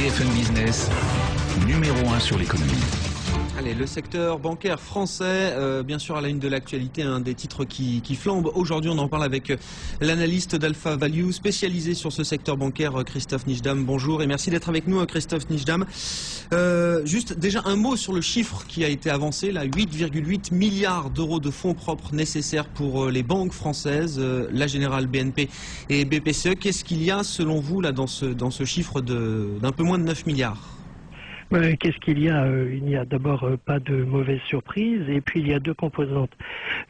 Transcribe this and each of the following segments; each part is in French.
BFM Business, numéro 1 sur l'économie. Allez, le secteur bancaire français, bien sûr à la une de l'actualité, un des titres qui flambent. Aujourd'hui, on en parle avec l'analyste d'Alpha Value spécialisé sur ce secteur bancaire, Christophe Nijdam. Bonjour et merci d'être avec nous, Christophe Nijdam. Juste déjà un mot sur le chiffre qui a été avancé, là, 8,8 milliards d'euros de fonds propres nécessaires pour les banques françaises, la Générale, BNP et BPCE. Qu'est-ce qu'il y a selon vous là dans ce chiffre d'un peu moins de 9 milliards? Qu'est-ce qu'il y a? Il n'y a d'abord pas de mauvaise surprise, et puis il y a deux composantes.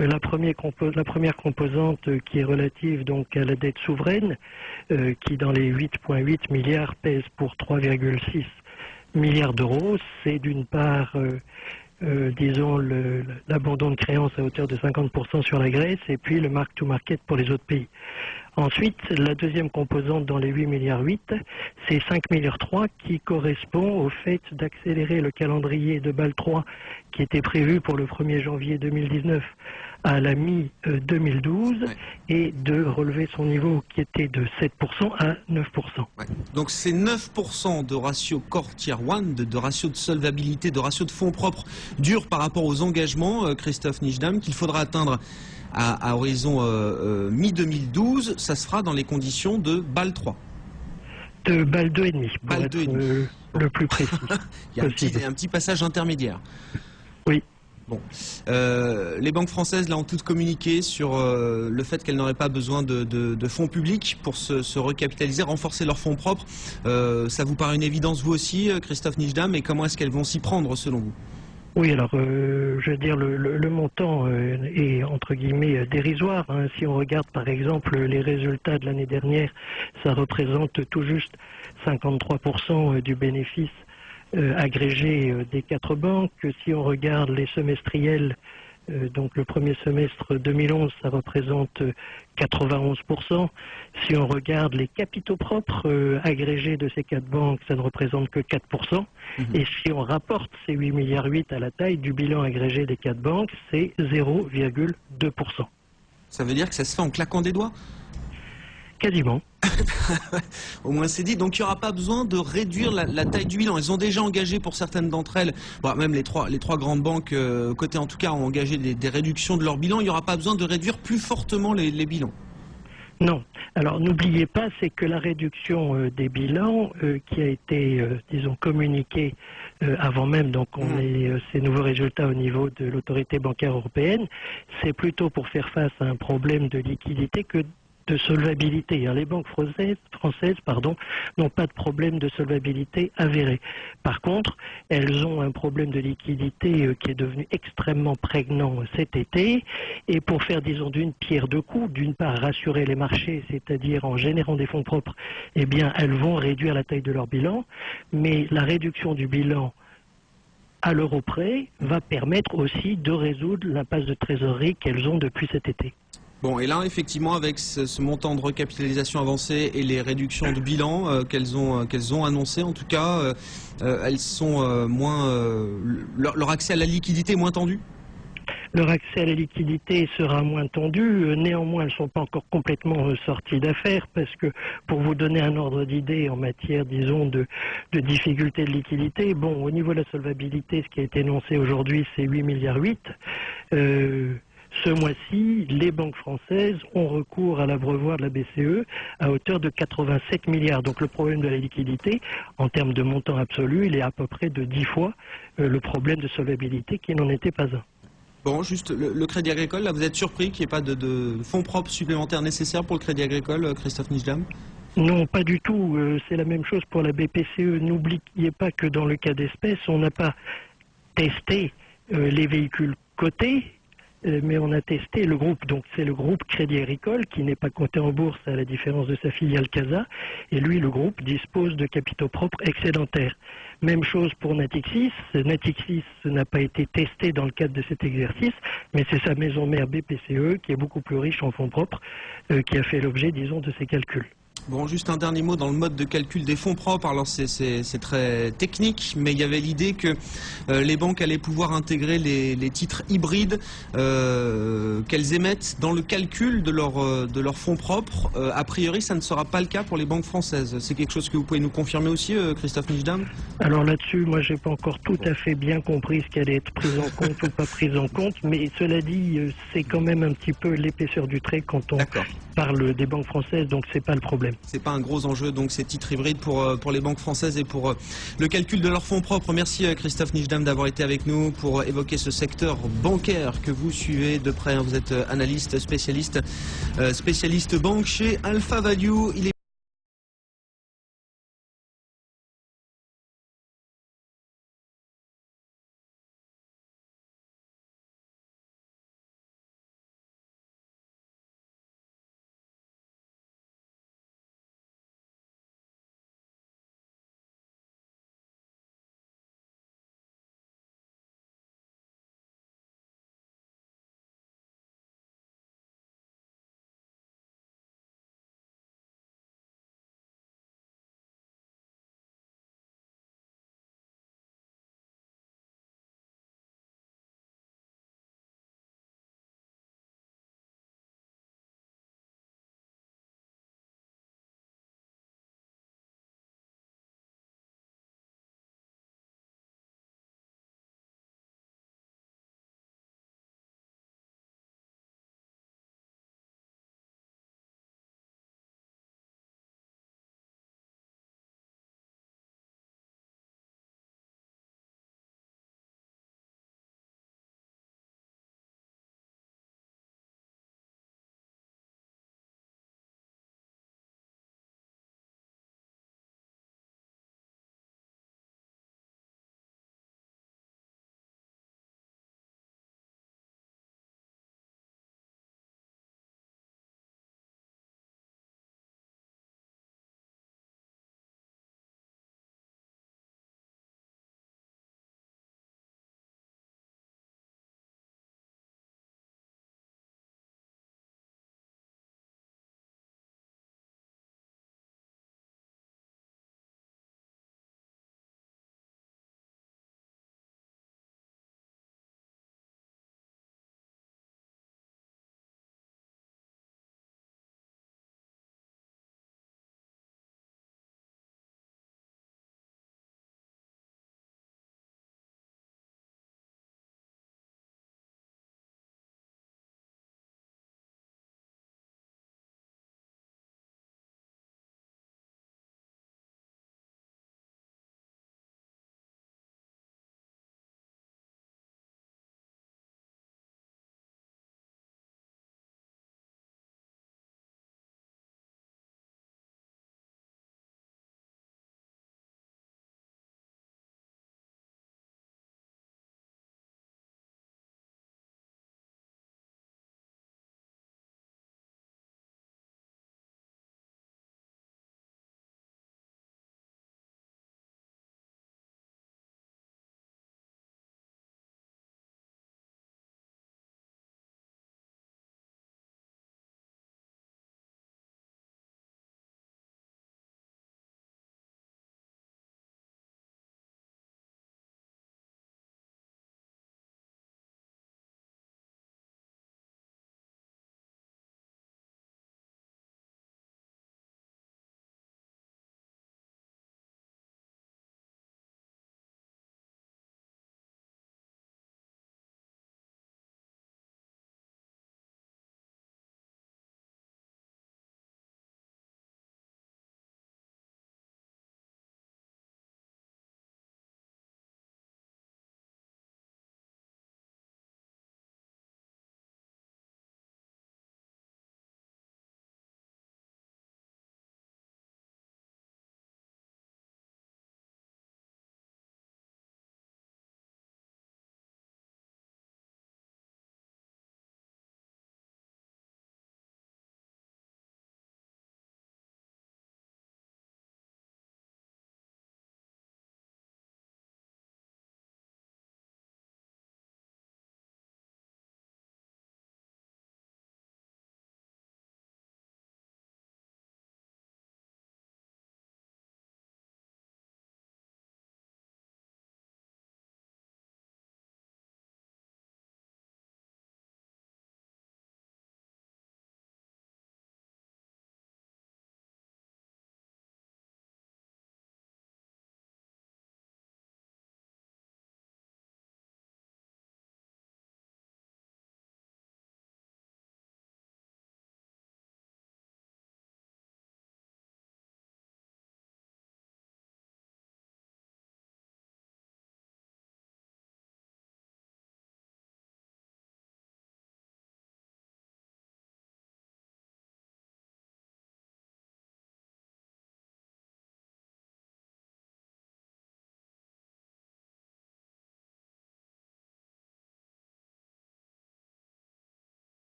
La première composante qui est relative donc à la dette souveraine, qui dans les 8,8 milliards pèse pour 3,6 milliards d'euros. C'est d'une part, disons, l'abandon de créances à hauteur de 50% sur la Grèce, et puis le mark-to-market pour les autres pays. Ensuite, la deuxième composante dans les 8,8 milliards, c'est 5,3 milliards qui correspond au fait d'accélérer le calendrier de Bâle III qui était prévu pour le 1er janvier 2019 à la mi-2012 et de relever son niveau qui était de 7% à 9%. Ouais. Donc c'est 9% de ratio Core Tier 1, de ratio de solvabilité, de ratio de fonds propres dur par rapport aux engagements, Christophe Nijdam, qu'il faudra atteindre à horizon mi-2012, ça se fera dans les conditions de Bâle 3. De Bâle 2,5, pour Bâle être 2,5. le plus précis. Il y a un petit passage intermédiaire. Oui. Bon. Les banques françaises là, ont toutes communiqué sur le fait qu'elles n'auraient pas besoin de fonds publics pour se recapitaliser, renforcer leurs fonds propres. Ça vous paraît une évidence, vous aussi, Christophe Nijdam, et comment est-ce qu'elles vont s'y prendre selon vous? Oui, alors je veux dire, le montant est entre guillemets dérisoire. Hein. Si on regarde par exemple les résultats de l'année dernière, ça représente tout juste 53% du bénéfice agrégé des 4 banques. Si on regarde les semestriels, donc le premier semestre 2011, ça représente 91%. Si on regarde les capitaux propres agrégés de ces 4 banques, ça ne représente que 4%. Et si on rapporte ces 8,8 milliards à la taille du bilan agrégé des 4 banques, c'est 0,2%. Ça veut dire que ça se fait en claquant des doigts? Quasiment. Au moins c'est dit. Donc il n'y aura pas besoin de réduire la taille du bilan. Elles ont déjà engagé pour certaines d'entre elles, bon, même les trois grandes banques cotées en tout cas ont engagé des réductions de leur bilan. Il n'y aura pas besoin de réduire plus fortement les bilans. Non. Alors n'oubliez pas, c'est que la réduction des bilans qui a été, disons, communiquée avant même donc on ait ces nouveaux résultats au niveau de l'autorité bancaire européenne, c'est plutôt pour faire face à un problème de liquidité que de solvabilité. Les banques françaises n'ont pas de problème de solvabilité avéré. Par contre, elles ont un problème de liquidité qui est devenu extrêmement prégnant cet été. Et pour faire, disons, d'une pierre deux coups, d'une part rassurer les marchés, c'est-à-dire en générant des fonds propres, eh bien, elles vont réduire la taille de leur bilan. Mais la réduction du bilan à l'euro près va permettre aussi de résoudre l'impasse de trésorerie qu'elles ont depuis cet été. Bon, et là, effectivement, avec ce montant de recapitalisation avancé et les réductions de bilan qu'elles ont annoncées, en tout cas, elles sont leur accès à la liquidité est moins tendu? Leur accès à la liquidité sera moins tendu. Néanmoins, elles ne sont pas encore complètement sorties d'affaires parce que, pour vous donner un ordre d'idée en matière, disons, de difficultés de liquidité, bon, au niveau de la solvabilité, ce qui a été énoncé aujourd'hui, c'est 8,8 milliards. Ce mois-ci, les banques françaises ont recours à l'abreuvoir de la BCE à hauteur de 87 milliards. Donc le problème de la liquidité, en termes de montant absolu, il est à peu près de 10 fois le problème de solvabilité qui n'en était pas un. Bon, juste le Crédit Agricole, là vous êtes surpris qu'il n'y ait pas de fonds propres supplémentaires nécessaires pour le Crédit Agricole, Christophe Nijdam? Non, pas du tout. C'est la même chose pour la BPCE. N'oubliez pas que dans le cas d'espèce, on n'a pas testé les véhicules cotés, mais on a testé le groupe. Donc c'est le groupe Crédit Agricole qui n'est pas coté en bourse à la différence de sa filiale CASA. Et lui, le groupe, dispose de capitaux propres excédentaires. Même chose pour Natixis. Natixis n'a pas été testé dans le cadre de cet exercice, mais c'est sa maison mère BPCE qui est beaucoup plus riche en fonds propres qui a fait l'objet, disons, de ces calculs. Bon, juste un dernier mot dans le mode de calcul des fonds propres. Alors c'est très technique, mais il y avait l'idée que les banques allaient pouvoir intégrer les titres hybrides qu'elles émettent dans le calcul de leurs fonds propres. A priori, ça ne sera pas le cas pour les banques françaises. C'est quelque chose que vous pouvez nous confirmer aussi, Christophe Nijdam? Alors là-dessus, moi, j'ai pas encore tout à fait bien compris ce qui allait être pris en compte ou pas pris en compte, mais cela dit, c'est quand même un petit peu l'épaisseur du trait quand on parle des banques françaises, donc c'est pas le problème. C'est pas un gros enjeu, donc ces titres hybrides pour les banques françaises et pour le calcul de leurs fonds propres. Merci Christophe Nijdam d'avoir été avec nous pour évoquer ce secteur bancaire que vous suivez de près. Vous êtes analyste, spécialiste banque chez Alpha Value.